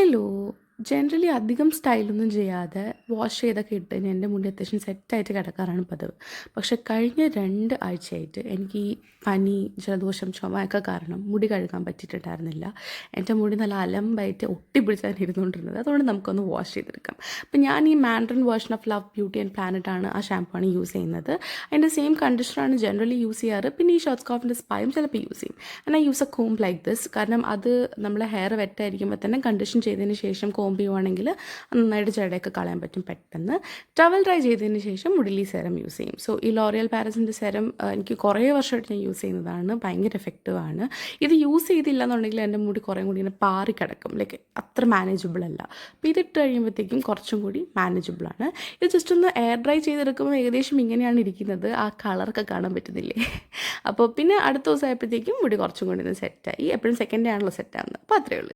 Hello. Generally അധികം സ്റ്റൈലൊന്നും ചെയ്യാതെ wash ചെയ്തൊക്കെ ഇട്ട് കഴിഞ്ഞാൽ എൻ്റെ മുടി അത്യാവശ്യം സെറ്റായിട്ട് കിടക്കാറാണ് പതിവ്. പക്ഷെ കഴിഞ്ഞ 2 ആഴ്ചയായിട്ട് എനിക്ക് ഈ പനി, ജലദോഷം, ചുമയൊക്കെ കാരണം മുടി കഴുകാൻ പറ്റിയിട്ടുണ്ടായിരുന്നില്ല. എൻ്റെ മുടി നല്ല അലമ്പായിട്ട് ഒട്ടിപ്പിടിച്ചാണ് ഇരുന്നുകൊണ്ടിരുന്നത്. അതുകൊണ്ട് നമുക്കൊന്ന് വാഷ് ചെയ്തെടുക്കാം. അപ്പം ഞാൻ ഈ mandarin version of love beauty and planet ആണ് ആ ഷാമ്പുവാണ് യൂസ് ചെയ്യുന്നത്. അതിൻ്റെ സെയിം കണ്ടീഷണറാണ് ജനറലി യൂസ് ചെയ്യാറ്. പിന്നെ ഈ ഷോട്ട്സ്കോഫിൻ്റെ സ്പൈയും ചിലപ്പോൾ യൂസ് ചെയ്യും. And I use A comb like this. കാരണം അത് നമ്മളെ ഹെയർ വെറ്റായിരിക്കുമ്പോൾ തന്നെ കണ്ടീഷൻ ചെയ്തതിന് ശേഷം കോംബ് ചെയ്യുവാണെങ്കിൽ നന്നായിട്ട് ജടയൊക്കെ കളയാൻ പറ്റും പെട്ടെന്ന്. ടവൽ ഡ്രൈ ചെയ്തതിന് ശേഷം മുടിയിൽ ഈ സെരം യൂസ് ചെയ്യും. സോ ഈ ലോറിയൽ പാരസിൻ്റെ സെരം എനിക്ക് കുറേ വർഷമായിട്ട് ഞാൻ യൂസ് ചെയ്യുന്നതാണ്. ഭയങ്കര എഫക്റ്റീവ് ആണ്. ഇത് യൂസ് ചെയ്തില്ല എന്നുണ്ടെങ്കിൽ എൻ്റെ മുടി കുറേ കൂടി ഇങ്ങനെ പാറി കിടക്കും. ലൈക്ക് അത്ര മാനേജബിൾ അല്ല. അപ്പോൾ ഇതിട്ട് കഴിയുമ്പോഴത്തേക്കും കുറച്ചും കൂടി മാനേജബിളാണ്. ഇത് ജസ്റ്റ് ഒന്ന് എയർ ഡ്രൈ ചെയ്തെടുക്കുമ്പോൾ ഏകദേശം ഇങ്ങനെയാണ് ഇരിക്കുന്നത്. ആ കളറൊക്കെ കാണാൻ പറ്റുന്നില്ലേ? അപ്പോൾ പിന്നെ അടുത്ത ദിവസം ആയപ്പോഴത്തേക്കും മുടി കുറച്ചും കൂടി ഒന്ന് സെറ്റായി. എപ്പോഴും സെക്കൻഡ് ഡേ ആണല്ലോ സെറ്റാകുന്നത്. അപ്പോൾ അത്രയേ ഉള്ളൂ.